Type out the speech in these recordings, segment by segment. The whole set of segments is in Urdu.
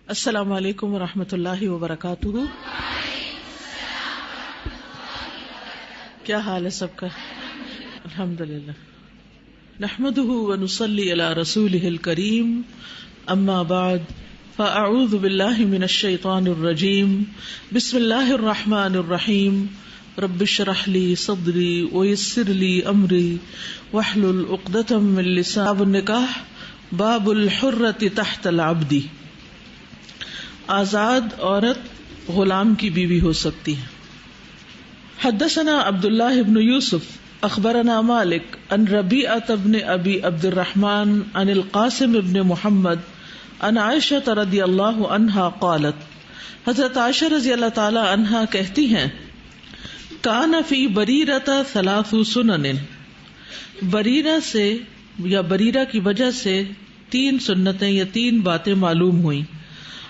السلام علیکم ورحمۃ اللہ وبرکاتہ. کیا حال ہے سب کا؟ الحمدللہ. نحمده ونصلی علی رسولہ الکریم. اما بعد فاعوذ باللہ من الشیطان الرجیم. بسم اللہ الرحمن الرحیم. رب اشرح لی صدری ویسر لی امری واحلل عقدۃ من لسانی. باب النکاح، باب الحرۃ تحت العبد. آزاد عورت غلام کی بیوی ہو سکتی ہے. حدثنا عبداللہ بن یوسف اخبرنا مالک عن ربیعۃ بن ابی عبد الرحمن عن القاسم بن محمد عن عائشہ رضی اللہ عنہا قالت، حضرت عائشہ رضی اللہ تعالی عنہا کہتی ہیں، کان فی بریرۃ ثلاث سنن، بریرہ سے یا بریرہ کی وجہ سے 3 سنتیں یا 3 باتیں معلوم ہوئیں.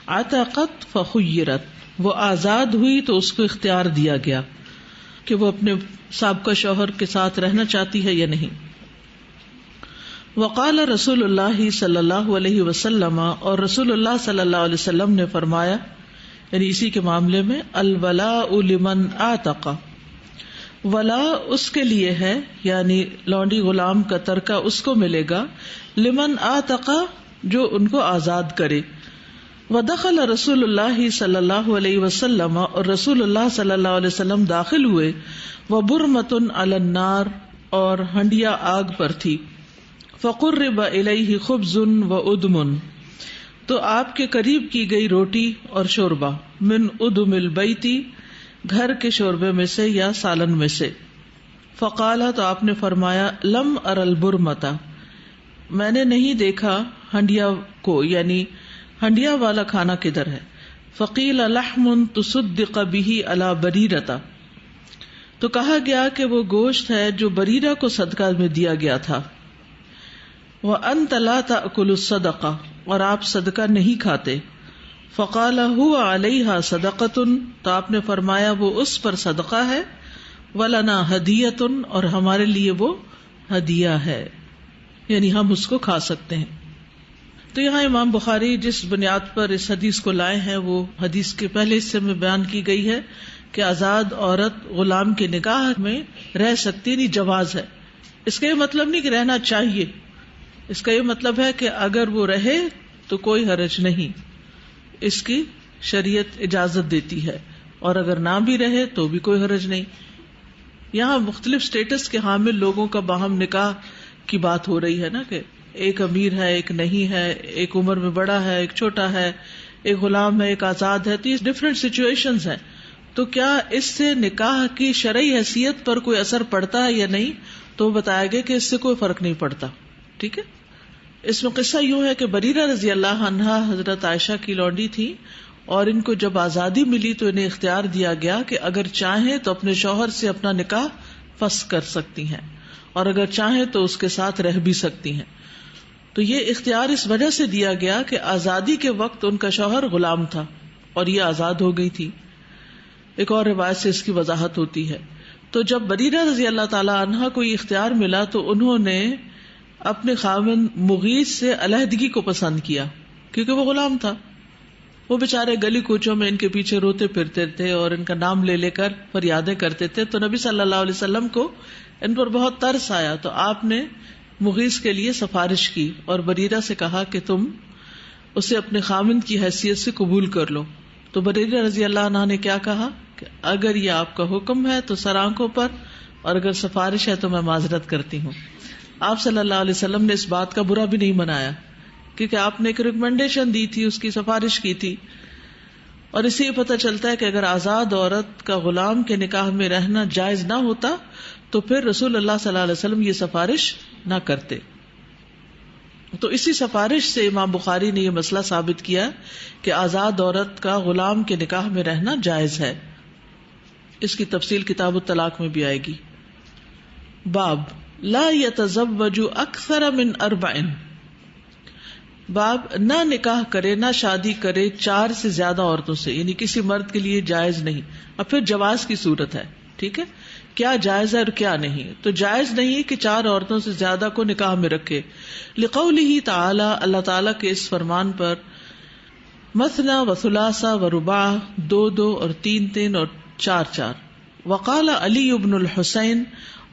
عتقت فخیرت، وہ آزاد ہوئی تو اس کو اختیار دیا گیا کہ وہ اپنے سابقہ شوہر کے ساتھ رہنا چاہتی ہے یا نہیں. وقال رسول اللہ صلی اللہ علیہ وسلم، اور رسول اللہ صلی اللہ علیہ وسلم نے فرمایا، یعنی اسی کے معاملے میں، الولاء لمن اعتق، ولا اس کے لیے ہے، یعنی لونڈی غلام کا ترکہ اس کو ملے گا، لمن اعتق جو ان کو آزاد کرے. ودخل رسول اللہ صلی اللہ علیہ وسلم، اور رسول اللہ صلی اللہ علیہ وسلم داخل ہوئے، وبرمۃ علی النار، اور ہنڈیا آگ پر تھی. فقرب الیہ خبز وادم، تو آپ کے قریب کی گئی روٹی اور شوربہ، من ادم البیت، گھر کے شوربے میں سے یا سالن میں سے. فقال، تو آپ نے فرمایا، لم ار البرمۃ، میں نے نہیں دیکھا ہنڈیا کو، یعنی ہنڈیا والا کھانا کدھر ہے. فقیل لحم تصدق به علی بریرۃ، تو کہا گیا کہ وہ گوشت ہے جو بریرہ کو صدقہ میں دیا گیا تھا. وانت لا تاکل الصدقہ، اور آپ صدقہ نہیں کھاتے. فقال هو علیہا صدقۃ، تو آپ نے فرمایا وہ اس پر صدقہ ہے. ولنا ہدیۃ، اور ہمارے لیے وہ ہدیہ ہے، یعنی ہم اس کو کھا سکتے ہیں. تو یہاں امام بخاری جس بنیاد پر اس حدیث کو لائے ہیں وہ حدیث کے پہلے حصے میں بیان کی گئی ہے کہ آزاد عورت غلام کے نکاح میں رہ سکتی، نہیں جواز ہے. اس کا یہ مطلب نہیں کہ رہنا چاہیے، اس کا یہ مطلب ہے کہ اگر وہ رہے تو کوئی حرج نہیں، اس کی شریعت اجازت دیتی ہے، اور اگر نہ بھی رہے تو بھی کوئی حرج نہیں. یہاں مختلف سٹیٹس کے حامل لوگوں کا باہم نکاح کی بات ہو رہی ہے نا، کہ ایک امیر ہے، ایک نہیں ہے، ایک عمر میں بڑا ہے، ایک چھوٹا ہے، ایک غلام ہے، ایک آزاد ہے. تو یہ ڈفرینٹ سچویشنز ہیں. تو کیا اس سے نکاح کی شرعی حیثیت پر کوئی اثر پڑتا ہے یا نہیں؟ تو بتایا گیا کہ اس سے کوئی فرق نہیں پڑتا. ٹھیک ہے. اس میں قصہ یوں ہے کہ بریرہ رضی اللہ عنہا حضرت عائشہ کی لونڈی تھی، اور ان کو جب آزادی ملی تو انہیں اختیار دیا گیا کہ اگر چاہیں تو اپنے شوہر سے اپنا نکاح فسخ کر سکتی ہیں، اور اگر چاہیں تو اس کے ساتھ رہ بھی سکتی ہیں. تو یہ اختیار اس وجہ سے دیا گیا کہ آزادی کے وقت ان کا شوہر غلام تھا اور یہ آزاد ہو گئی تھی. ایک اور روایت سے اس کی وضاحت ہوتی ہے. تو جب بریرہ رضی اللہ تعالی عنہا کو یہ اختیار ملا تو انہوں نے اپنے خاوند مغیث سے علیحدگی کو پسند کیا، کیونکہ وہ غلام تھا. وہ بےچارے گلی کوچوں میں ان کے پیچھے روتے پھرتے تھے اور ان کا نام لے لے کر فریادیں کرتے تھے. تو نبی صلی اللہ علیہ وسلم کو ان پر بہت ترس آیا، تو آپ نے مغیث کے لیے سفارش کی اور بریرہ سے کہا کہ تم اسے اپنے خاوند کی حیثیت سے قبول کر لو. تو بریرہ رضی اللہ عنہ نے کیا کہا کہ اگر یہ آپ کا حکم ہے تو سر آنکھوں پر، اور اگر سفارش ہے تو میں معذرت کرتی ہوں. آپ صلی اللہ علیہ وسلم نے اس بات کا برا بھی نہیں منایا، کیونکہ آپ نے ایک ریکمنڈیشن دی تھی، اس کی سفارش کی تھی. اور اس سے یہ پتہ چلتا ہے کہ اگر آزاد عورت کا غلام کے نکاح میں رہنا جائز نہ ہوتا تو پھر رسول اللہ صلی اللہ علیہ وسلم یہ سفارش نہ کرتے. تو اسی سفارش سے امام بخاری نے یہ مسئلہ ثابت کیا کہ آزاد عورت کا غلام کے نکاح میں رہنا جائز ہے. اس کی تفصیل کتاب الطلاق میں بھی آئے گی. باب لا یتزوج اکثر من 4، باب نہ نکاح کرے، نہ شادی کرے 4 سے زیادہ عورتوں سے، یعنی کسی مرد کے لیے جائز نہیں. اب پھر جواز کی صورت ہے. ٹھیک ہے، کیا جائز ہے اور کیا نہیں. تو جائز نہیں کہ 4 عورتوں سے زیادہ کو نکاح میں رکھے، لقولہ تعالی، اللہ تعالیٰ کے اس فرمان پر، مثنا و ثلاثہ و رباع، دو دو اور تین تین اور چار چار. وقال علی بن الحسین،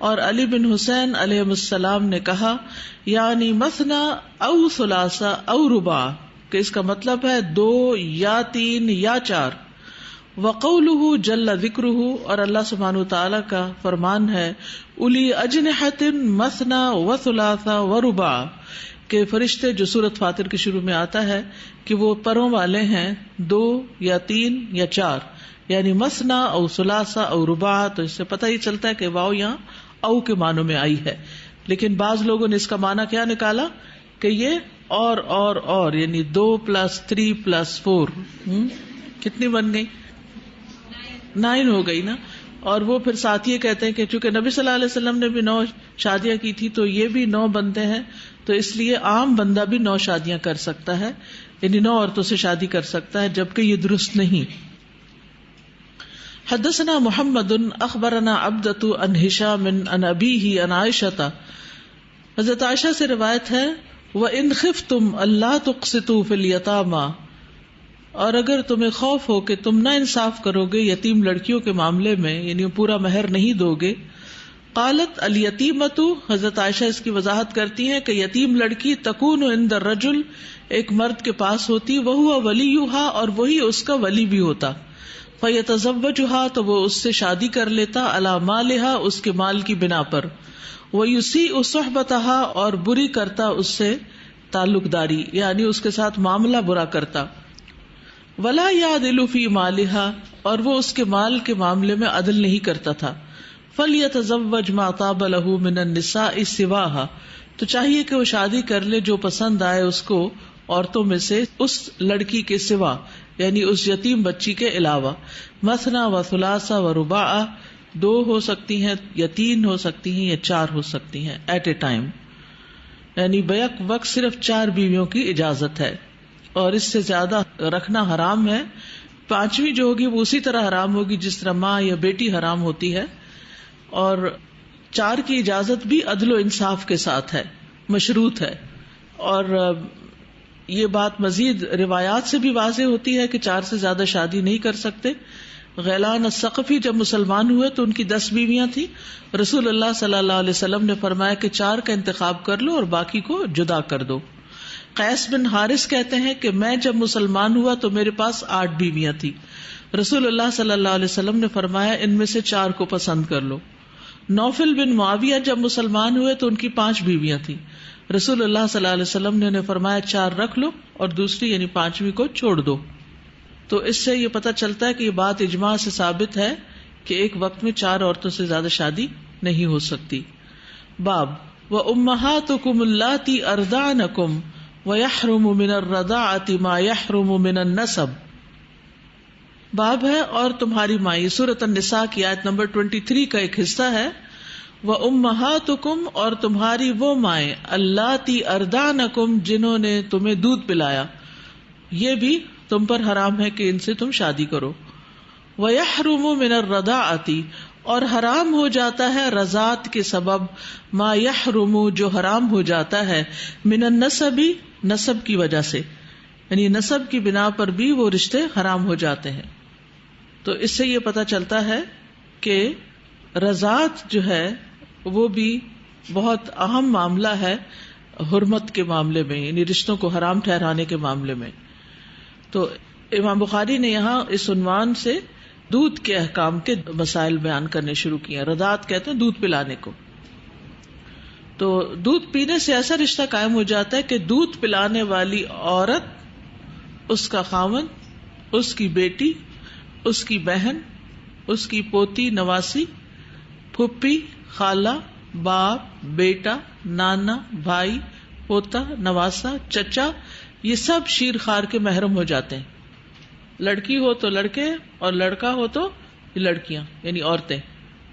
اور علی بن حسین علیہ السلام نے کہا، یعنی مثنا او ثلاثہ او رباع، کہ اس کا مطلب ہے دو یا تین یا چار. وقولہ جل ذکرہ، اور اللہ سبحانہ وتعالی کا فرمان ہے، الی اجنحۃ مثنا و ثلاثہ و رباع، کہ فرشتے جو سورۃ فاطر کے شروع میں آتا ہے کہ وہ پروں والے ہیں، دو یا تین یا چار، یعنی مثنا او ثلاثہ او رباع. تو اس سے پتہ ہی چلتا ہے کہ واو یہاں او کے معنوں میں آئی ہے. لیکن بعض لوگوں نے اس کا معنی کیا نکالا کہ یہ اور یعنی 2+3+4 کتنی بن گئی؟ 9 ہو گئی نا. اور وہ پھر ساتھ یہ کہتے ہیں کہ چونکہ نبی صلی اللہ علیہ وسلم نے بھی 9 شادیاں کی تھی تو یہ بھی 9 بنتے ہیں، تو اس لیے عام بندہ بھی 9 شادیاں کر سکتا ہے، یعنی 9 عورتوں سے شادی کر سکتا ہے، جبکہ یہ درست نہیں. حدثنا محمد اخبرنا عبدۃ عن ہشام عن ابیہ عن عائشہ، حضرت عائشہ سے روایت ہے، وَإِنْ خِفْتُمْ أَلَّا تُقْسِطُوا فِي الْيَتَامَى، اور اگر تمہیں خوف ہو کہ تم نہ انصاف کرو گے یتیم لڑکیوں کے معاملے میں، یعنی پورا مہر نہیں دو گے. قالت الیتیمۃ، حضرت عائشہ اس کی وضاحت کرتی ہیں کہ یتیم لڑکی تکون عند الرجل، ایک مرد کے پاس ہوتی، وہو ولیھا، اور وہی اس کا ولی بھی ہوتا. فیتزوجھا، تو وہ اس سے شادی کر لیتا، علی مالھا، اس کے مال کی بنا پر. ویسیء صحبتھا، اور بری کرتا اس سے تعلق داری، یعنی اس کے ساتھ معاملہ برا کرتا. ولا یعدل فی مالھا، اور وہ اس کے مال کے معاملے میں عدل نہیں کرتا تھا. فلیتزوج ما طاب له من النساء سواها، تو چاہیے کہ وہ شادی کر لے جو پسند آئے اس کو عورتوں میں سے، اس لڑکی کے سوا، یعنی اس یتیم بچی کے علاوہ. مثنا و ثلاثہ و رباع، 2 ہو سکتی ہیں یا 3 ہو سکتی ہیں یا 4 ہو سکتی ہیں ایٹ اے ٹائم، یعنی بیک وقت صرف 4 بیویوں کی اجازت ہے، اور اس سے زیادہ رکھنا حرام ہے. 5ویں جو ہوگی وہ اسی طرح حرام ہوگی جس طرح ماں یا بیٹی حرام ہوتی ہے. اور 4 کی اجازت بھی عدل و انصاف کے ساتھ ہے، مشروط ہے. اور یہ بات مزید روایات سے بھی واضح ہوتی ہے کہ 4 سے زیادہ شادی نہیں کر سکتے. غیلان الثقفی جب مسلمان ہوئے تو ان کی 10 بیویاں تھیں. رسول اللہ صلی اللہ علیہ وسلم نے فرمایا کہ 4 کا انتخاب کر لو اور باقی کو جدا کر دو. قیس بن حارث کہتے ہیں کہ میں جب مسلمان ہوا تو میرے پاس 8 بیویاں تھی. رسول اللہ صلی اللہ علیہ وسلم نے فرمایا ان میں سے 4 کو پسند کر لو. نوفل بن معاویہ جب مسلمان ہوئے تو ان کی 5 بیویاں تھیں. رسول اللہ صلی اللہ علیہ وسلم نے انہیں فرمایا 4 رکھ لو اور دوسری یعنی 5ویں کو چھوڑ دو. تو اس سے یہ پتہ چلتا ہے کہ یہ بات اجماع سے ثابت ہے کہ ایک وقت میں 4 عورتوں سے زیادہ شادی نہیں ہو سکتی. باب وَأُمَّهَاتُكُمُ اللَّاتِي أَرْضَعْنَكُمْ وَيَحْرُمُ مِنَ الرَّضَاعَةِ مَا يَحْرُمُ مِنَ النَّسَبِ. باب ہے اور تمہاری مائیں، سورۃ النساء کی آیت نمبر 23 کا ایک حصہ ہے. وَأُمَّهَاتُكُمْ، اور تمہاری وہ مائیں، اللَّاتِي أَرْضَعْنَكُمْ، جنہوں نے تمہیں دودھ پلایا، یہ بھی تم پر حرام ہے کہ ان سے تم شادی کرو. وَيَحْرُمُ مِنَ الرَّضَاعَةِ، اور حرام ہو جاتا ہے رضاعت کے سبب، ما یحرم، جو حرام ہو جاتا ہے، من النسب، نسب کی وجہ سے، یعنی نسب کی بنا پر بھی وہ رشتے حرام ہو جاتے ہیں. تو اس سے یہ پتہ چلتا ہے کہ رضاعت جو ہے وہ بھی بہت اہم معاملہ ہے حرمت کے معاملے میں، یعنی رشتوں کو حرام ٹھہرانے کے معاملے میں. تو امام بخاری نے یہاں اس عنوان سے دودھ کے احکام کے مسائل بیان کرنے شروع کیے. رضاعت کہتے ہیں دودھ پلانے کو. تو دودھ پینے سے ایسا رشتہ قائم ہو جاتا ہے کہ دودھ پلانے والی عورت، اس کا خاوند، اس کی بیٹی، اس کی بہن، اس کی پوتی نواسی، پھپھی، خالہ، باپ، بیٹا، نانا، بھائی، پوتا، نواسا، چچا، یہ سب شیر خوار کے محرم ہو جاتے ہیں. لڑکی ہو تو لڑکے اور لڑکا ہو تو لڑکیاں یعنی عورتیں،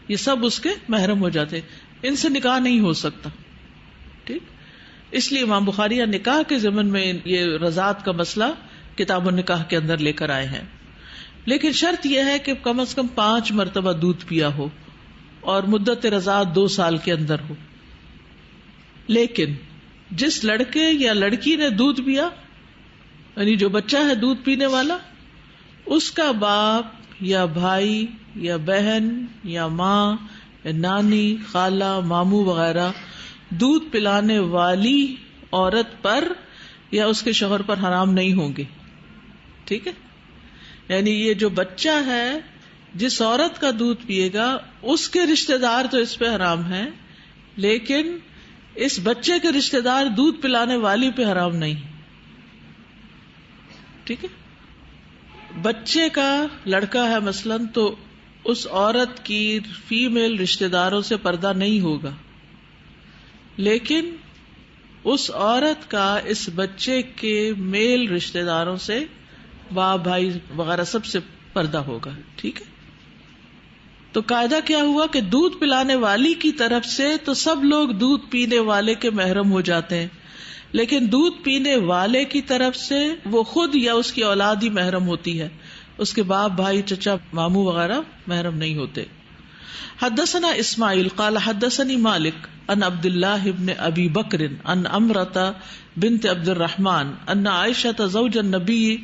یہ سب اس کے محرم ہو جاتے ہیں. ان سے نکاح نہیں ہو سکتا. ٹھیک، اس لیے امام بخاری نکاح کے ضمن میں یہ رضاعت کا مسئلہ کتاب النکاح کے اندر لے کر آئے ہیں. لیکن شرط یہ ہے کہ کم از کم 5 مرتبہ دودھ پیا ہو اور مدت رضاعت 2 سال کے اندر ہو. لیکن جس لڑکے یا لڑکی نے دودھ پیا یعنی جو بچہ ہے دودھ پینے والا، اس کا باپ یا بھائی یا بہن یا ماں یا نانی، خالہ، ماموں وغیرہ دودھ پلانے والی عورت پر یا اس کے شوہر پر حرام نہیں ہوں گے. ٹھیک ہے، یعنی یہ جو بچہ ہے جس عورت کا دودھ پیے گا اس کے رشتہ دار تو اس پہ حرام ہیں، لیکن اس بچے کے رشتہ دار دودھ پلانے والی پہ حرام نہیں. ٹھیک ہے، بچے کا لڑکا ہے مثلاً تو اس عورت کی فیمیل رشتہ داروں سے پردہ نہیں ہوگا، لیکن اس عورت کا اس بچے کے میل رشتہ داروں سے، باپ بھائی وغیرہ سب سے پردہ ہوگا. ٹھیک ہے، تو قاعدہ کیا ہوا کہ دودھ پلانے والی کی طرف سے تو سب لوگ دودھ پینے والے کے محرم ہو جاتے ہیں، لیکن دودھ پینے والے کی طرف سے وہ خود یا اس کی اولاد ہی محرم ہوتی ہے، اس کے باپ بھائی چچا ماموں وغیرہ محرم نہیں ہوتے. حدثنا اسماعیل قال حدثني مالک عن عبد الله بن ابی بکر عن امرۃ بنت عبد الرحمن ان عائشہ زوج النبی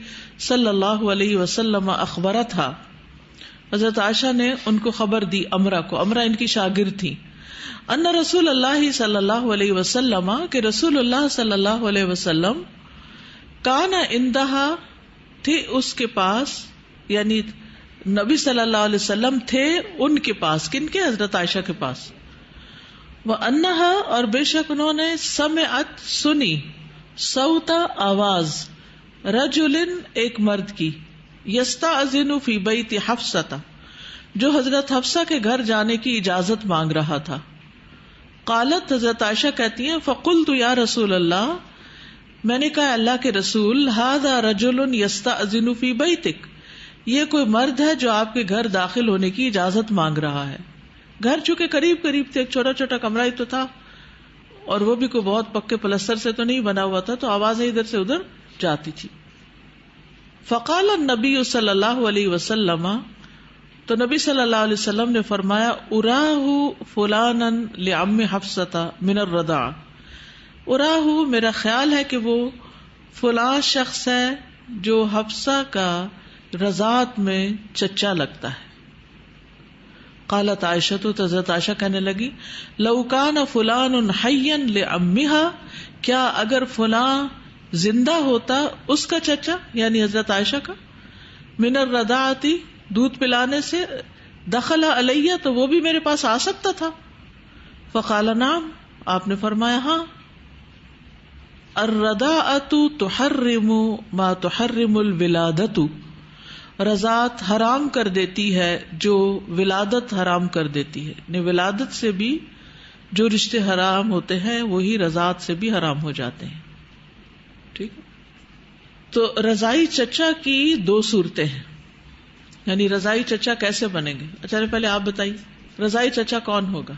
صلی اللہ علیہ وسلم اخبرتها، حضرت عائشہ نے ان کو خبر دی، امرہ کو، امرہ ان کی شاگرد تھی، ان رسول اللہ صلی اللہ علیہ وسلم کہ رسول اللہ صلی اللہ علیہ وسلم کان عندہا تھے اس کے پاس، یعنی نبی صلی اللہ علیہ وسلم تھے ان کے پاس. کن کے؟ حضرت عائشہ کے پاس. وَأَنَّهَا اور بے شک انہوں نے سمعت سنی، صوتا آواز، رجل ایک مرد کی، یستأذن فی بیت حفصہ جو حضرت حفصہ کے گھر جانے کی اجازت مانگ رہا تھا. قالت حضرت عائشہ کہتی ہیں فقلت یا رسول اللہ، میں نے کہا اللہ کے رسول، ھذا رجل یستأذن فی بیتک، یہ کوئی مرد ہے جو آپ کے گھر داخل ہونے کی اجازت مانگ رہا ہے. گھر چونکہ قریب قریب تھے، ایک چھوٹا چھوٹا کمرہ ہی تو تھا، اور وہ بھی کوئی بہت پکے پلستر سے تو نہیں بنا ہوا تھا، تو آوازیں ادھر سے ادھر جاتی تھی. فقال النبی صلی اللہ علیہ وسلم، تو نبی صلی اللہ علیہ وسلم نے فرمایا، اراہ فلانا لعم حفصہ من الرضاع، اراہ میرا خیال ہے کہ وہ فلاں شخص ہے جو حفصہ کا رضاعت میں چچا لگتا ہے. قالت عائشہ، تو حضرت عائشہ کہنے لگی، لو کان فلان حیا لعمها، کیا اگر فلاں زندہ ہوتا اس کا چچا، یعنی حضرت عائشہ کا، من الرضاعت دودھ پلانے سے، دخل علیہ تو وہ بھی میرے پاس آ سکتا تھا. فقال نعم، آپ نے فرمایا ہاں. الرضاعت تحرم ما تحرم الولادت، رضاعت حرام کر دیتی ہے جو ولادت حرام کر دیتی ہے، یعنی ولادت سے بھی جو رشتے حرام ہوتے ہیں وہی رضاعت سے بھی حرام ہو جاتے ہیں. ٹھیک ہے، تو رضائی چچا کی دو صورتیں ہیں، یعنی رضائی چچا کیسے بنیں گے. اچھا پہلے آپ بتائیے رضائی چچا کون ہوگا.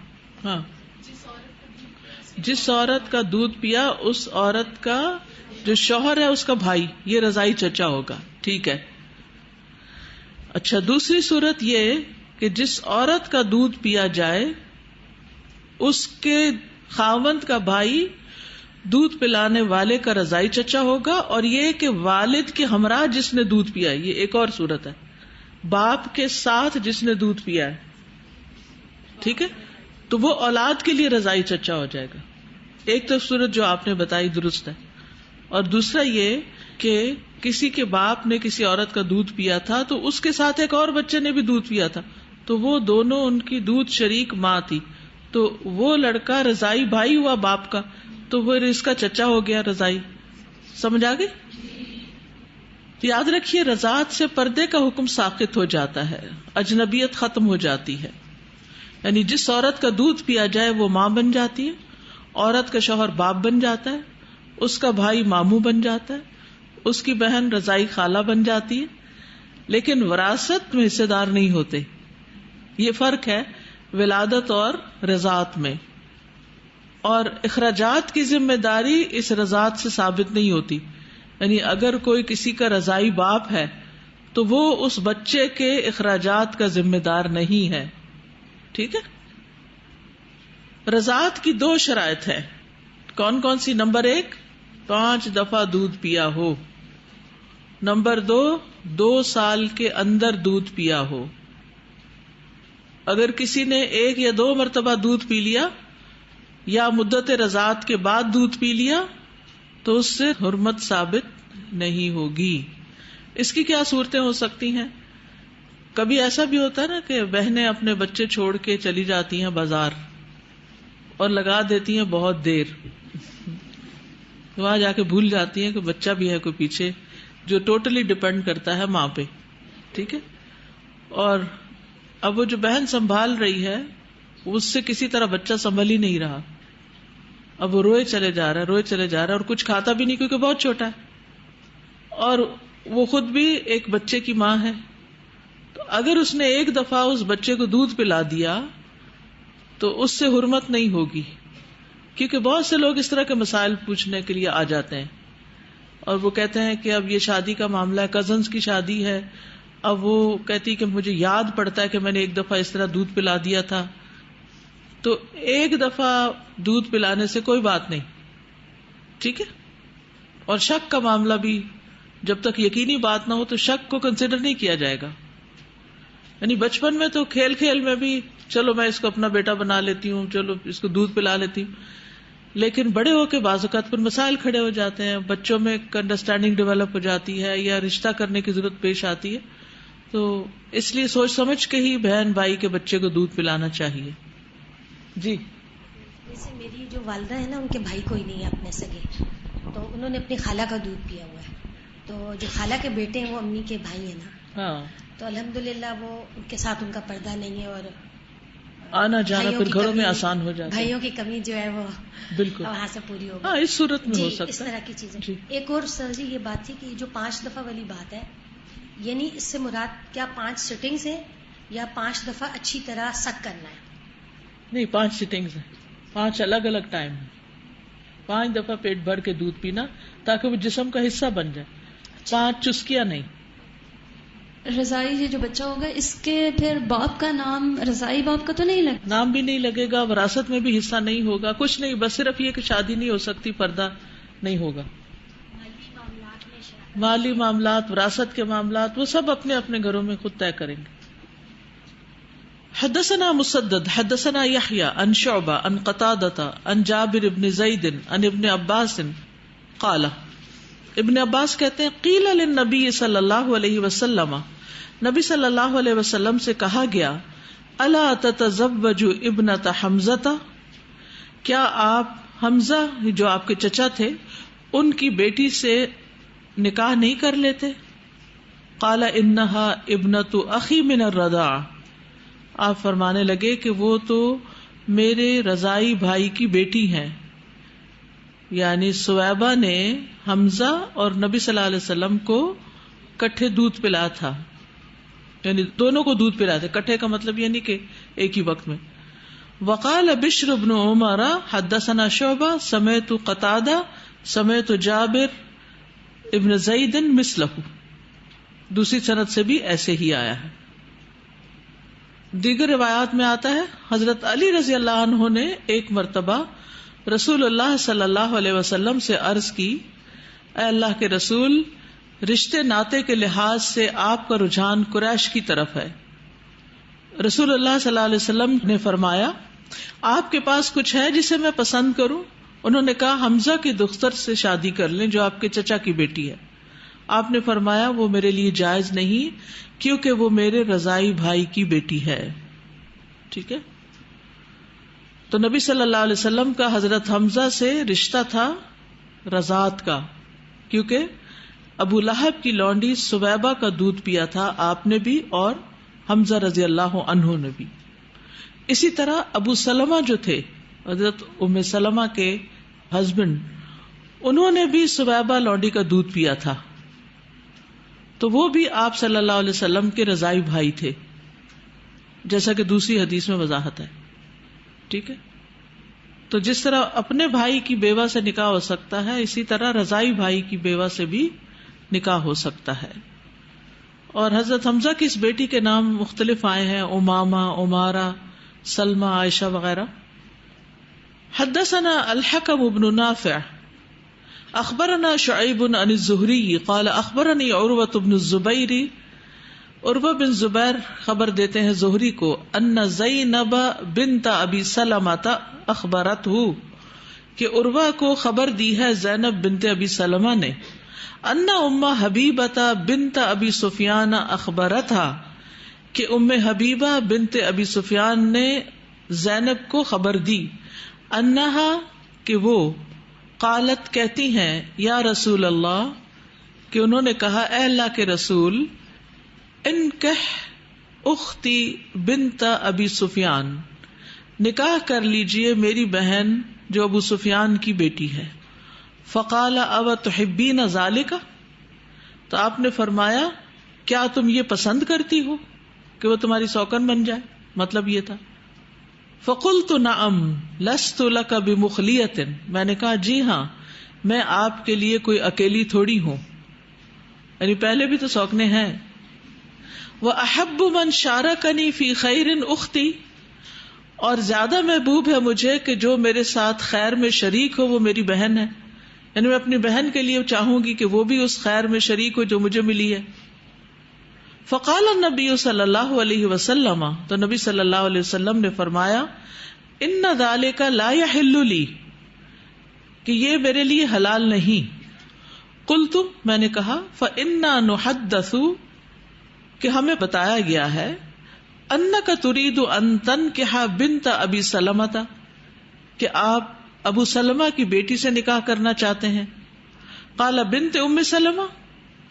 ہاں، جس عورت کا دودھ پیا اس عورت کا جو شوہر ہے اس کا بھائی، یہ رضائی چچا ہوگا. ٹھیک ہے. اچھا، دوسری صورت یہ کہ جس عورت کا دودھ پیا جائے اس کے خاوند کا بھائی دودھ پلانے والے کا رضائی چچا ہوگا، اور یہ کہ والد کے ہمراہ جس نے دودھ پیا ہے، یہ ایک اور صورت ہے، باپ کے ساتھ جس نے دودھ پیا ہے. ٹھیک ہے، تو وہ اولاد کے لیے رضائی چچا ہو جائے گا. ایک تو صورت جو آپ نے بتائی درست ہے، اور دوسرا یہ کہ کسی کے باپ نے کسی عورت کا دودھ پیا تھا تو اس کے ساتھ ایک اور بچے نے بھی دودھ پیا تھا، تو وہ دونوں ان کی دودھ شریک ماں تھی، تو وہ لڑکا رضائی بھائی ہوا باپ کا، تو وہ اس کا چچا ہو گیا رضائی. سمجھ آ گئی؟ یاد رکھیے رضاعت سے پردے کا حکم ساقط ہو جاتا ہے، اجنبیت ختم ہو جاتی ہے. یعنی جس عورت کا دودھ پیا جائے وہ ماں بن جاتی ہے، عورت کا شوہر باپ بن جاتا ہے، اس کا بھائی ماموں بن جاتا ہے، اس کی بہن رضائی خالہ بن جاتی ہے، لیکن وراثت میں حصے دار نہیں ہوتے. یہ فرق ہے ولادت اور رضاعت میں. اور اخراجات کی ذمہ داری اس رضاعت سے ثابت نہیں ہوتی، یعنی اگر کوئی کسی کا رضائی باپ ہے تو وہ اس بچے کے اخراجات کا ذمہ دار نہیں ہے. ٹھیک ہے. رضاعت کی دو شرائط ہے. کون کون سی؟ نمبر 1، 5 دفعہ دودھ پیا ہو. نمبر 2 سال کے اندر دودھ پیا ہو. اگر کسی نے 1 یا 2 مرتبہ دودھ پی لیا یا مدت رضاعت کے بعد دودھ پی لیا تو اس سے حرمت ثابت نہیں ہوگی. اس کی کیا صورتیں ہو سکتی ہیں؟ کبھی ایسا بھی ہوتا ہے نا کہ بہنیں اپنے بچے چھوڑ کے چلی جاتی ہیں بازار اور لگا دیتی ہیں بہت دیر، وہاں جا کے بھول جاتی ہیں کہ بچہ بھی ہے کوئی پیچھے، جو ٹوٹلی ڈپینڈ کرتا ہے ماں پہ. ٹھیک ہے، اور اب وہ جو بہن سنبھال رہی ہے اس سے کسی طرح بچہ سنبھل ہی نہیں رہا، اب وہ روئے چلے جا رہا ہے اور کچھ کھاتا بھی نہیں کیونکہ بہت چھوٹا ہے، اور وہ خود بھی ایک بچے کی ماں ہے. تو اگر اس نے ایک دفعہ اس بچے کو دودھ پلا دیا تو اس سے حرمت نہیں ہوگی، کیونکہ بہت سے لوگ اس طرح کے مسائل پوچھنے کے لیے آ جاتے ہیں اور وہ کہتے ہیں کہ اب یہ شادی کا معاملہ ہے، کزنز کی شادی ہے، اب وہ کہتی کہ مجھے یاد پڑتا ہے کہ میں نے ایک دفعہ اس طرح دودھ پلا دیا تھا. تو ایک دفعہ دودھ پلانے سے کوئی بات نہیں، ٹھیک ہے. اور شک کا معاملہ بھی جب تک یقینی بات نہ ہو تو شک کو کنسیڈر نہیں کیا جائے گا. یعنی بچپن میں تو کھیل کھیل میں بھی چلو میں اس کو اپنا بیٹا بنا لیتی ہوں، چلو اس کو دودھ پلا لیتی ہوں، لیکن بڑے ہو کے بعض اوقات پر مسائل کھڑے ہو جاتے ہیں، بچوں میں انڈرسٹینڈنگ ڈیولپ ہو جاتی ہے یا رشتہ کرنے کی ضرورت پیش آتی ہے، تو اس لیے سوچ سمجھ کے ہی بہن بھائی کے بچے کو دودھ پلانا چاہیے. جی، جیسے میری جو والدہ ہے نا، ان کے بھائی کوئی نہیں ہے اپنے سگے، تو انہوں نے اپنی خالہ کا دودھ پیا ہوا ہے. تو جو خالہ کے بیٹے ہیں وہ امی کے بھائی ہیں نا، ہاں، تو الحمدللہ وہ ان کے ساتھ ان کا پردہ نہیں ہے اور آنا جانا پھر گھروں میں آسان ہو جاتا ہے. بھائیوں کی کمی جو ہے وہ بالکل وہاں سے پوری ہوگی. ہاں، اس صورت میں ہو جی، سکتا اس طرح کی چیزیں. جی. ایک اور سر جی یہ بات تھی کہ جو 5 دفعہ والی بات ہے، یعنی اس سے مراد کیا 5 سٹنگز ہیں یا 5 دفعہ اچھی طرح سک کرنا ہے؟ نہیں، 5 سٹنگز ہیں، 5 الگ الگ ٹائم ہیں. 5 دفعہ پیٹ بھر کے دودھ پینا تاکہ وہ جسم کا حصہ بن جائے. 5 چسکیاں نہیں. رضائی یہ جو بچہ ہوگا اس کے پھر باپ کا نام رضائی باپ کا تو نہیں لگا؟ نام بھی نہیں لگے گا، وراثت میں بھی حصہ نہیں ہوگا، کچھ نہیں، بس صرف یہ کہ شادی نہیں ہو سکتی، پردہ نہیں ہوگا. مالی معاملات، وراثت کے معاملات وہ سب اپنے اپنے گھروں میں خود طے کریں گے. حدثنا مسدد حدثنا یحیی عن شعبہ عن قتادہ عن جابر بن زید عن ابن عباس قال، ابن عباس کہتے ہیں قیل للنبی صلی اللہ علیہ وسلم، نبی صلی اللہ علیہ وسلم سے کہا گیا، الا تتزوج ابنۃ حمزہ، کیا آپ حمزہ جو آپ کے چچا تھے ان کی بیٹی سے نکاح نہیں کر لیتے؟ قال انہا ابنۃ اخی من الرضاع، آپ فرمانے لگے کہ وہ تو میرے رضائی بھائی کی بیٹی ہیں. یعنی سویبہ نے حمزہ اور نبی صلی اللہ علیہ وسلم کو کٹھے دودھ پلایا تھا، یعنی دونوں کو دودھ پلایا تھا. کٹھے کا مطلب یعنی کہ ایک ہی وقت میں. وقال بشر بن عمر حدثنا شعبہ سمعت قتادہ سمعت جابر ابن زید مثلہ، دوسری سند سے بھی ایسے ہی آیا ہے. دیگر روایات میں آتا ہے حضرت علی رضی اللہ عنہ نے ایک مرتبہ رسول اللہ صلی اللہ علیہ وسلم سے عرض کی، اے اللہ کے رسول، رشتے ناطے کے لحاظ سے آپ کا رجحان قریش کی طرف ہے. رسول اللہ صلی اللہ علیہ وسلم نے فرمایا، آپ کے پاس کچھ ہے جسے میں پسند کروں؟ انہوں نے کہا حمزہ کی دختر سے شادی کر لیں جو آپ کے چچا کی بیٹی ہے. آپ نے فرمایا وہ میرے لیے جائز نہیں کیونکہ وہ میرے رضائی بھائی کی بیٹی ہے. ٹھیک ہے، تو نبی صلی اللہ علیہ وسلم کا حضرت حمزہ سے رشتہ تھا رضاعت کا، کیونکہ ابو لہب کی لونڈی سویبہ کا دودھ پیا تھا آپ نے بھی اور حمزہ رضی اللہ عنہ نے بھی. اسی طرح ابو سلمہ جو تھے حضرت ام سلمہ کے ہسبینڈ، انہوں نے بھی سویبہ لونڈی کا دودھ پیا تھا، تو وہ بھی آپ صلی اللہ علیہ وسلم کے رضائی بھائی تھے، جیسا کہ دوسری حدیث میں وضاحت ہے. ٹھیک ہے، تو جس طرح اپنے بھائی کی بیوہ سے نکاح ہو سکتا ہے، اسی طرح رضائی بھائی کی بیوہ سے بھی نکاح ہو سکتا ہے. اور حضرت حمزہ کی اس بیٹی کے نام مختلف آئے ہیں، امامہ، عمارہ، سلمہ، عائشہ وغیرہ. حدثنا الحکم بن نافع اخبرنا شعیب عن الزہری قال اخبرنی عروۃ بن الزبیر، عروہ بن زبیر خبر دیتے ہیں زہری کو، ان زینب بنت ابی سلمۃ اخبرتہ، کہ عروہ کو خبر دی ہے زینب بنت ابی سلمہ نے، ان ام حبیبۃ بنت ابی سفیان اخبرتھا، کہ ام حبیبہ بنت ابی سفیان نے زینب کو خبر دی، انہا، کہ وہ، قالت کہتی ہیں، یا رسول اللہ، کہ انہوں نے کہا اے اللہ کے رسول، انکح اختی بنت ابی سفیان، نکاح کر لیجئے میری بہن جو ابو سفیان کی بیٹی ہے۔ فقال او تحبین ذالک، تو آپ نے فرمایا کیا تم یہ پسند کرتی ہو کہ وہ تمہاری سوکن بن جائے؟ مطلب یہ تھا۔ فقلت نعم لست لک بمخلیۃ، میں نے کہا جی ہاں، میں آپ کے لیے کوئی اکیلی تھوڑی ہوں، یعنی پہلے بھی تو سوکنے ہیں۔ وَأَحَبُّ مَنْ شَارَكَنِي فِي خَيْرٍ أُخْتِي، اور زیادہ محبوب ہے مجھے کہ جو میرے ساتھ خیر میں شریک ہو وہ میری بہن ہے، یعنی میں اپنی بہن کے لیے چاہوں گی کہ وہ بھی اس خیر میں شریک ہو جو مجھے ملی ہے۔ فقال النبی صلی اللہ علیہ وسلم، تو نبی صلی اللہ علیہ وسلم نے فرمایا، ان ذالک لا یحل لی، کہ یہ میرے لیے حلال نہیں۔ قلت، میں نے کہا، فإنا نحدث، کہ ہمیں بتایا گیا ہے، انک ترید ان تنکح بنت ابی سلمۃ، کہ آپ ابو سلمہ کی بیٹی سے نکاح کرنا چاہتے ہیں۔ قال بنت ام سلمہ،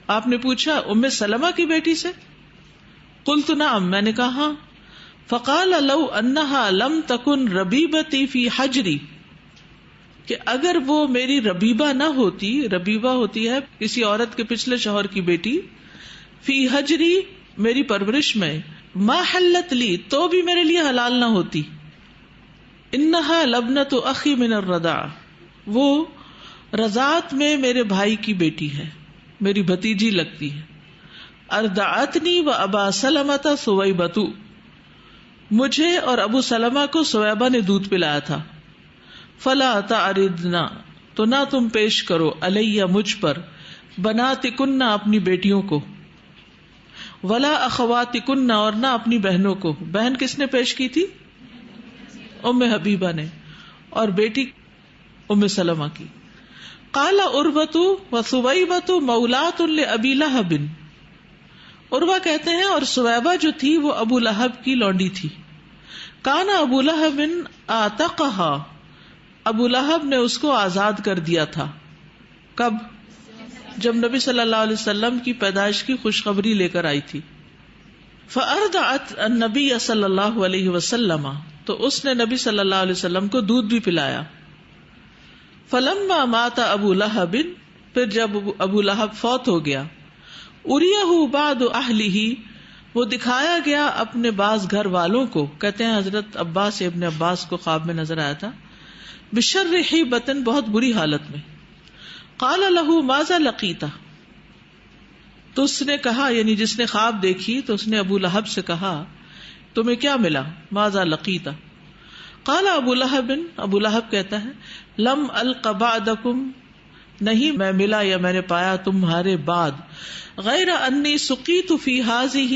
آپ نے پوچھا ام سلمہ کی بیٹی سے؟ قلت نعم، میں نے کہا ہاں۔ فقال لو انہا لم تکن ربیبتی فی حجری، کہ اگر وہ میری ربیبہ نہ ہوتی، ربیبہ ہوتی ہے کسی عورت کے پچھلے شوہر کی بیٹی، فی حجری، میری پرورش میں، ما حلت لی، تو بھی میرے لیے حلال نہ ہوتی۔ انہا لبنت اخی من الرضاع، وہ رضاعت میں میرے بھائی کی بیٹی ہے، میری بھتیجی لگتی ہے۔ ارضعتنی و ابا سلمۃ ثویبۃ، مجھے اور ابو سلمہ کو ثویبہ نے دودھ پلایا تھا۔ فلا تعرضنا، تو نہ تم پیش کرو، علیہ، مجھ پر، بناتکن، اپنی بیٹیوں کو، ولا اخواتکن، اور نہ اپنی بہنوں کو۔ بہن کس نے پیش کی تھی؟ ام حبیبہ نے، اور بیٹی ام سلمہ کی۔ قال عروۃ وثویبۃ مولات لابی لہب، عروہ کہتے ہیں اور ثویبہ جو تھی وہ ابو لہب کی لونڈی تھی۔ کان ابو لہب اعتقہا، ابو لہب نے اس کو آزاد کر دیا تھا۔ کب؟ جب نبی صلی اللہ علیہ وسلم کی پیدائش کی خوشخبری لے کر آئی تھی۔ فأرضعت النبی صلی اللہ علیہ وسلم، تو اس نے نبی صلی اللہ علیہ وسلم کو دودھ بھی پلایا۔ فلما مات ابو لہب، پھر جب ابو لہب فوت ہو گیا، اریہ بعض اہلہ، وہ دکھایا گیا اپنے بعض گھر والوں کو، کہتے ہیں حضرت عباس ابن عباس کو خواب میں نظر آیا تھا، بشر حیبۃ، بہت بری حالت میں۔ قال لہ ماذا لقیت، تو اس نے کہا، یعنی جس نے خواب دیکھی تو اس نے ابو لہب سے کہا تمہیں کیا ملا؟ ماذا لقیت؟ قال ابو لہب، ابو لہب کہتا ہے، لم الق بعدکم، نہیں میں ملا یا میں نے پایا تمہارے بعد، غیر انی سقیت فی ہذہ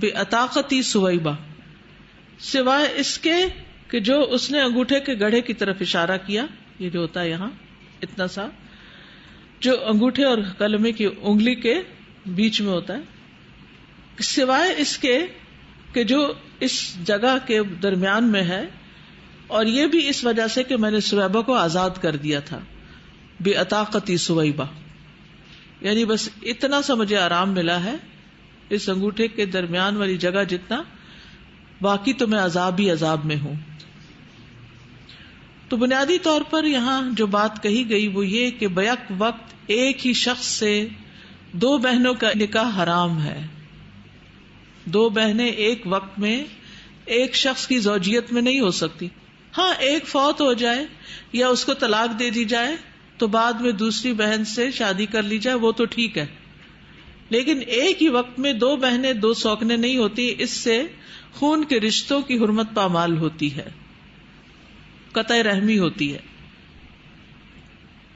بعتاقتی ثویبہ، سوائے اس کے کہ جو اس نے انگوٹھے کے گڑھے کی طرف اشارہ کیا، یہ جو ہوتا ہے یہاں اتنا سا، جو انگوٹھے اور کلمے کی انگلی کے بیچ میں ہوتا ہے، سوائے اس کے کہ جو اس جگہ کے درمیان میں ہے، اور یہ بھی اس وجہ سے کہ میں نے ثویبہ کو آزاد کر دیا تھا، بعتاقتی ثویبہ، یعنی بس اتنا سا مجھے آرام ملا ہے اس انگوٹھے کے درمیان والی جگہ جتنا، باقی تو میں عذاب ہی عذاب میں ہوں۔ تو بنیادی طور پر یہاں جو بات کہی گئی وہ یہ کہ بیک وقت ایک ہی شخص سے دو بہنوں کا نکاح حرام ہے۔ دو بہنیں ایک وقت میں ایک شخص کی زوجیت میں نہیں ہو سکتی۔ ہاں، ایک فوت ہو جائے یا اس کو طلاق دے دی جائے تو بعد میں دوسری بہن سے شادی کر لی جائے، وہ تو ٹھیک ہے، لیکن ایک ہی وقت میں دو بہنیں دو سوکنے نہیں ہوتی، اس سے خون کے رشتوں کی حرمت پامال ہوتی ہے، قطع رحمی ہوتی ہے۔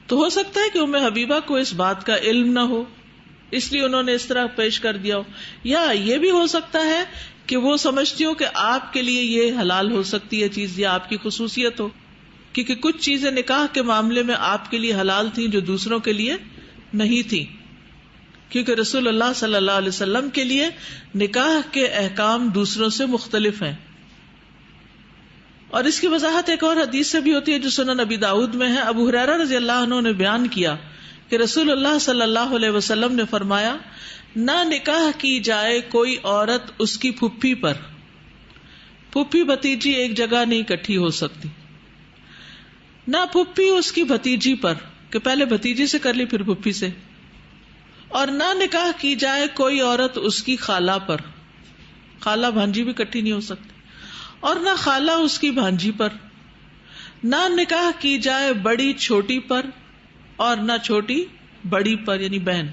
تو ہو سکتا ہے کہ ام حبیبہ کو اس بات کا علم نہ ہو، اس لیے انہوں نے اس طرح پیش کر دیا ہو، یا یہ بھی ہو سکتا ہے کہ وہ سمجھتی ہو کہ آپ کے لیے یہ حلال ہو سکتی ہے چیز، یا آپ کی خصوصیت ہو، کیونکہ کچھ چیزیں نکاح کے معاملے میں آپ کے لیے حلال تھیں جو دوسروں کے لیے نہیں تھیں، کیونکہ رسول اللہ صلی اللہ علیہ وسلم کے لیے نکاح کے احکام دوسروں سے مختلف ہیں. اور اس کی وضاحت ایک اور حدیث سے بھی ہوتی ہے جو سنن ابی داؤد میں ہے. ابو ہریرہ رضی اللہ عنہ نے بیان کیا کہ رسول اللہ صلی اللہ علیہ وسلم نے فرمایا، نہ نکاح کی جائے کوئی عورت اس کی پھپھی پر. پھپھی بھتیجی ایک جگہ نہیں اکٹھی ہو سکتی. نہ پھپھی اس کی بھتیجی پر کہ پہلے بھتیجی سے کر لی پھر پھپھی سے. اور نہ نکاح کی جائے کوئی عورت اس کی خالہ پر. خالہ بھانجی بھی اکٹھی نہیں ہو سکتی. اور نہ خالہ اس کی بھانجی پر. نہ نکاح کی جائے بڑی چھوٹی پر اور نہ چھوٹی بڑی پر، یعنی بہن.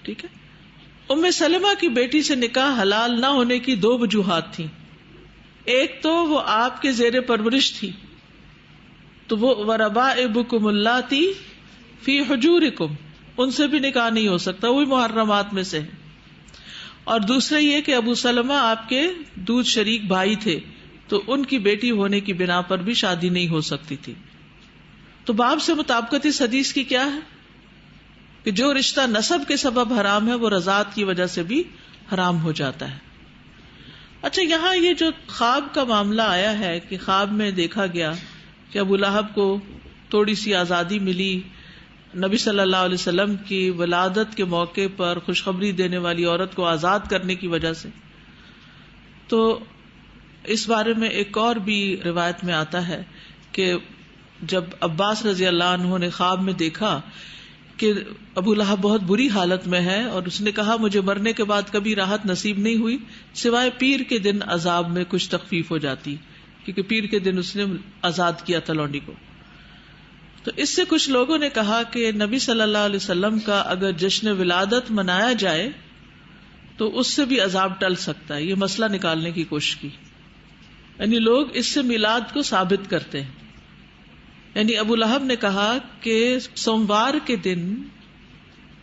ٹھیک ہے. ام سلمہ کی بیٹی سے نکاح حلال نہ ہونے کی دو وجوہات تھیں. ایک تو وہ آپ کے زیر پرورش تھی، تو وہ وربائبکم اللاتی فی حجورکم، ان سے بھی نکاح نہیں ہو سکتا، وہ بھی محرمات میں سے ہے. اور دوسرا یہ کہ ابو سلمہ آپ کے دودھ شریک بھائی تھے، تو ان کی بیٹی ہونے کی بنا پر بھی شادی نہیں ہو سکتی تھی. تو باب سے مطابقت اس حدیث کی کیا ہے کہ جو رشتہ نسب کے سبب حرام ہے وہ رضاعت کی وجہ سے بھی حرام ہو جاتا ہے. اچھا، یہاں یہ جو خواب کا معاملہ آیا ہے کہ خواب میں دیکھا گیا کہ ابو لہب کو تھوڑی سی آزادی ملی نبی صلی اللہ علیہ وسلم کی ولادت کے موقع پر خوشخبری دینے والی عورت کو آزاد کرنے کی وجہ سے، تو اس بارے میں ایک اور بھی روایت میں آتا ہے کہ جب عباس رضی اللہ عنہ نے خواب میں دیکھا کہ ابو لہب بہت بری حالت میں ہے اور اس نے کہا مجھے مرنے کے بعد کبھی راحت نصیب نہیں ہوئی سوائے پیر کے دن عذاب میں کچھ تخفیف ہو جاتی، کیونکہ پیر کے دن اس نے آزاد کیا تھا لونڈی کو. تو اس سے کچھ لوگوں نے کہا کہ نبی صلی اللہ علیہ وسلم کا اگر جشن ولادت منایا جائے تو اس سے بھی عذاب ٹل سکتا ہے. یہ مسئلہ نکالنے کی کوشش کی، یعنی لوگ اس سے میلاد کو ثابت کرتے ہیں. یعنی ابو لہب نے کہا کہ سوموار کے دن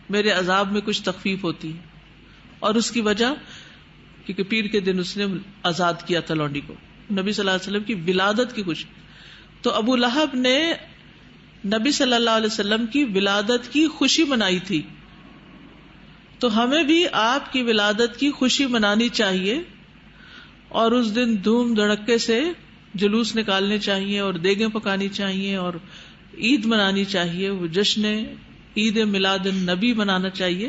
میرے عذاب میں کچھ تخفیف ہوتی ہے، اور اس کی وجہ کیونکہ پیر کے دن اس نے آزاد کیا تھا لونڈی کو، نبی صلی اللہ علیہ وسلم کی ولادت کی خوشی. تو ابو لہب نے نبی صلی اللہ علیہ وسلم کی ولادت کی خوشی منائی تھی، تو ہمیں بھی آپ کی ولادت کی خوشی منانی چاہیے اور اس دن دھوم دھڑکے سے جلوس نکالنے چاہیے اور دیگیں پکانی چاہیے اور عید منانی چاہیے، وہ جشن عید میلاد النبی منانا چاہیے.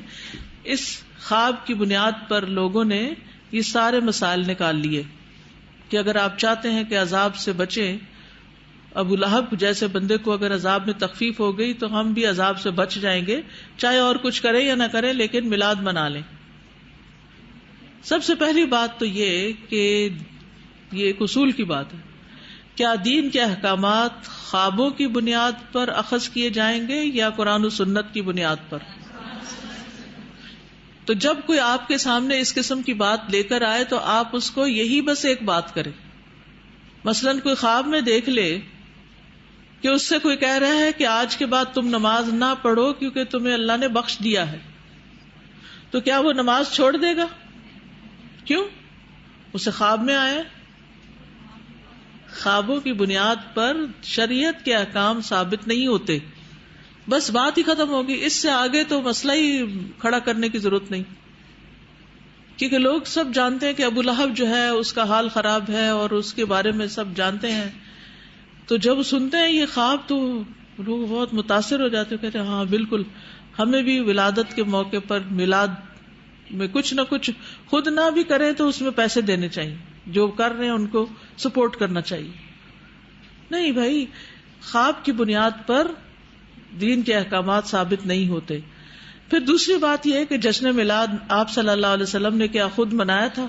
اس خواب کی بنیاد پر لوگوں نے یہ سارے مسائل نکال لیے کہ اگر آپ چاہتے ہیں کہ عذاب سے بچیں، ابو لہب جیسے بندے کو اگر عذاب میں تخفیف ہو گئی تو ہم بھی عذاب سے بچ جائیں گے، چاہے اور کچھ کریں یا نہ کریں، لیکن میلاد منا لیں. سب سے پہلی بات تو یہ کہ یہ ایک اصول کی بات ہے، کیا دین کے احکامات خوابوں کی بنیاد پر اخذ کیے جائیں گے یا قرآن و سنت کی بنیاد پر؟ تو جب کوئی آپ کے سامنے اس قسم کی بات لے کر آئے تو آپ اس کو یہی بس ایک بات کریں. مثلاً کوئی خواب میں دیکھ لے کہ اس سے کوئی کہہ رہا ہے کہ آج کے بعد تم نماز نہ پڑھو کیونکہ تمہیں اللہ نے بخش دیا ہے، تو کیا وہ نماز چھوڑ دے گا؟ کیوں؟ اسے خواب میں آیا. خوابوں کی بنیاد پر شریعت کے احکام ثابت نہیں ہوتے، بس بات ہی ختم ہوگی. اس سے آگے تو مسئلہ ہی کھڑا کرنے کی ضرورت نہیں، کیونکہ لوگ سب جانتے ہیں کہ ابو لہب جو ہے اس کا حال خراب ہے اور اس کے بارے میں سب جانتے ہیں. تو جب سنتے ہیں یہ خواب تو لوگ بہت متاثر ہو جاتے ہیں، کہتے ہیں ہاں بالکل ہمیں بھی ولادت کے موقع پر میلاد میں کچھ نہ کچھ خود نہ بھی کریں تو اس میں پیسے دینے چاہیے، جو کر رہے ہیں ان کو سپورٹ کرنا چاہیے. نہیں بھائی، خواب کی بنیاد پر دین کے احکامات ثابت نہیں ہوتے. پھر دوسری بات یہ ہے کہ جشن میلاد آپ صلی اللہ علیہ وسلم نے کیا خود منایا تھا؟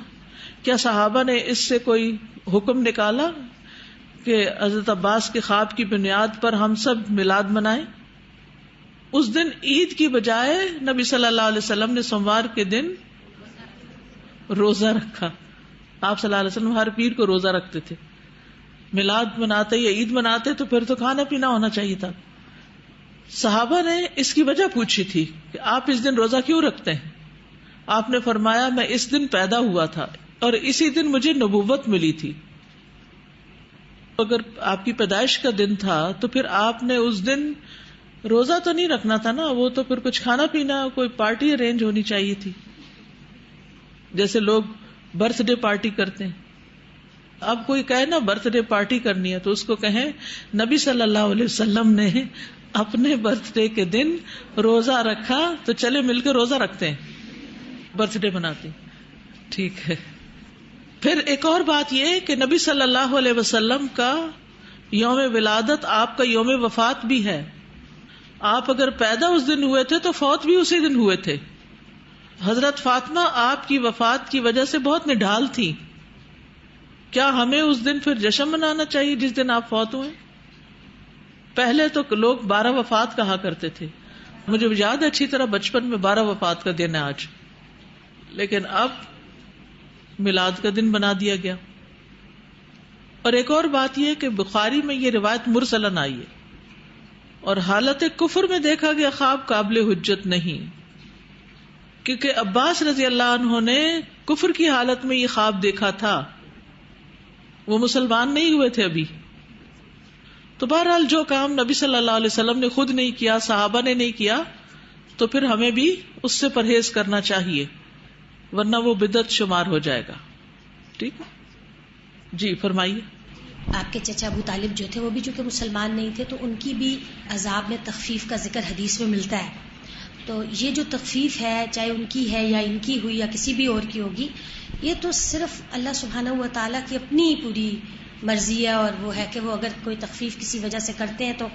کیا صحابہ نے اس سے کوئی حکم نکالا کہ حضرت عباس کے خواب کی بنیاد پر ہم سب میلاد منائیں؟ اس دن عید کی بجائے نبی صلی اللہ علیہ وسلم نے سوموار کے دن روزہ رکھا. آپ صلی اللہ علیہ وسلم ہر پیر کو روزہ رکھتے تھے. میلاد مناتے یا عید مناتے تو پھر تو کھانا پینا ہونا چاہیے تھا. صحابہ نے اس کی وجہ پوچھی تھی کہ آپ اس دن روزہ کیوں رکھتے ہیں؟ آپ نے فرمایا میں اس دن پیدا ہوا تھا اور اسی دن مجھے نبوت ملی تھی. اگر آپ کی پیدائش کا دن تھا تو پھر آپ نے اس دن روزہ تو نہیں رکھنا تھا نا, وہ تو پھر کچھ کھانا پینا, کوئی پارٹی ارینج ہونی چاہیے تھی, جیسے لوگ برتھ ڈے پارٹی کرتے ہیں. اب کوئی کہے نا برتھ ڈے پارٹی کرنی ہے تو اس کو کہیں نبی صلی اللہ علیہ وسلم نے اپنے برتھ ڈے کے دن روزہ رکھا تو چلے مل کے روزہ رکھتے ہیں, برتھ ڈے مناتے ہیں. ٹھیک ہے. پھر ایک اور بات یہ کہ نبی صلی اللہ علیہ وسلم کا یوم ولادت آپ کا یوم وفات بھی ہے. آپ اگر پیدا اس دن ہوئے تھے تو فوت بھی اسی دن ہوئے تھے. حضرت فاطمہ آپ کی وفات کی وجہ سے بہت نڈھال تھی. کیا ہمیں اس دن پھر جشن منانا چاہیے جس دن آپ فوت ہوئے؟ پہلے تو لوگ 12 وفات کہا کرتے تھے. مجھے یاد ہے اچھی طرح بچپن میں 12 وفات کا دن ہے آج, لیکن اب میلاد کا دن بنا دیا گیا. اور ایک اور بات یہ کہ بخاری میں یہ روایت مرسلن آئی ہے اور حالت کفر میں دیکھا گیا خواب قابل حجت نہیں, کیونکہ عباس رضی اللہ عنہ نے کفر کی حالت میں یہ خواب دیکھا تھا, وہ مسلمان نہیں ہوئے تھے ابھی. تو بہرحال جو کام نبی صلی اللہ علیہ وسلم نے خود نہیں کیا, صحابہ نے نہیں کیا, تو پھر ہمیں بھی اس سے پرہیز کرنا چاہیے, ورنہ وہ بدعت شمار ہو جائے گا. ٹھیک ہے جی, فرمائیے. آپ کے چچا ابو طالب جو تھے وہ بھی چونکہ مسلمان نہیں تھے تو ان کی بھی عذاب میں تخفیف کا ذکر حدیث میں ملتا ہے. تو یہ جو تخفیف ہے چاہے ان کی ہے یا ان کی ہوئی یا کسی بھی اور کی ہوگی, یہ تو صرف اللہ سبحانہ و تعالیٰ کی اپنی پوری مرضی ہے, اور وہ ہے کہ وہ اگر کوئی تخفیف کسی وجہ سے کرتے ہیں تو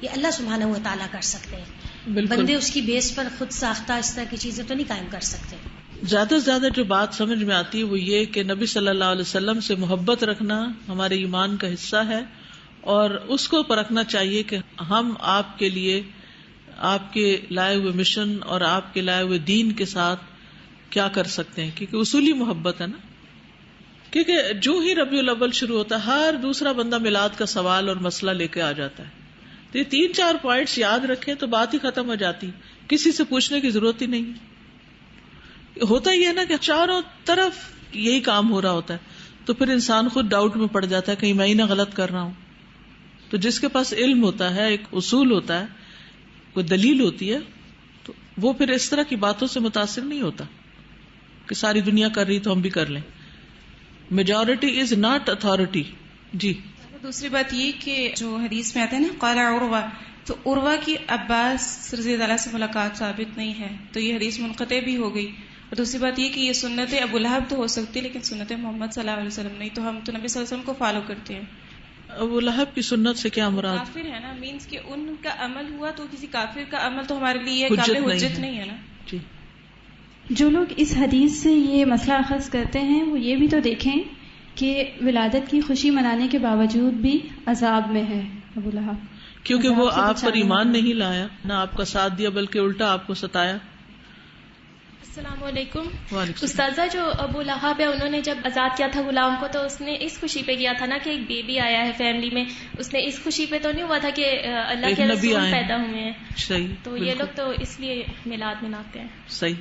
یہ اللہ سبحانہ و تعالیٰ کر سکتے ہیں. بندے اس کی بیس پر خود ساختہ اس طرح کی چیزیں تو نہیں قائم کر سکتے. زیادہ سے زیادہ جو بات سمجھ میں آتی ہے وہ یہ کہ نبی صلی اللہ علیہ وسلم سے محبت رکھنا ہمارے ایمان کا حصہ ہے, اور اس کو پرکھنا چاہیے کہ ہم آپ کے لیے آپ کے لائے ہوئے مشن اور آپ کے لائے ہوئے دین کے ساتھ کیا کر سکتے ہیں, کیونکہ اصولی محبت ہے نا. کیونکہ جو ہی ربیع الاول شروع ہوتا ہے ہر دوسرا بندہ میلاد کا سوال اور مسئلہ لے کے آ جاتا ہے. تو یہ 3-4 پوائنٹس یاد رکھیں تو بات ہی ختم ہو جاتی, کسی سے پوچھنے کی ضرورت ہی نہیں. ہوتا ہی ہے نا کہ چاروں طرف یہی کام ہو رہا ہوتا ہے, تو پھر انسان خود ڈاؤٹ میں پڑ جاتا ہے کہیں میں ہی نہ غلط کر رہا ہوں. تو جس کے پاس علم ہوتا ہے, ایک اصول ہوتا ہے, کوئی دلیل ہوتی ہے, تو وہ پھر اس طرح کی باتوں سے متاثر نہیں ہوتا کہ ساری دنیا کر رہی تو ہم بھی کر لیں. Majority is not authority. جی. دوسری بات یہ کہ جو حدیث میں آتا ہے نا قال عروہ, تو عروہ کی عباس رضی اللہ سے ملاقات ثابت نہیں ہے, تو یہ حدیث منقطع بھی ہو گئی. اور دوسری بات یہ کہ یہ سنت ابو لہب تو ہو سکتی لیکن سنت محمد صلی اللہ علیہ وسلم نہیں, تو ہم تو نبی صلی اللہ علیہ وسلم کو فالو کرتے ہیں. ابو لہب کی سنت سے کیا مراد؟ کافر ہے نا, مینس کہ ان کا عمل ہوا تو کسی کافر کا عمل تو ہمارے لیے قابل حجت نہیں ہے نا. جی. جو لوگ اس حدیث سے یہ مسئلہ اخذ کرتے ہیں وہ یہ بھی تو دیکھیں کہ ولادت کی خوشی منانے کے باوجود بھی عذاب میں ہے ابو لہب, کیونکہ وہ آپ پر ایمان نہیں لایا, نہ آپ کا ساتھ دیا بلکہ الٹا آپ کو ستایا. السلام علیکم. استاذہ, جو ابو لہب ہے انہوں نے جب آزاد کیا تھا غلام کو تو اس نے اس خوشی پہ کیا تھا نا کہ ایک بیبی آیا ہے فیملی میں, اس نے اس خوشی پہ تو نہیں ہوا تھا کہ اللہ کے رسول پیدا ہوئے ہیں. صحیح. تو یہ لوگ تو اس لیے میلاد مناتے ہیں. صحیح.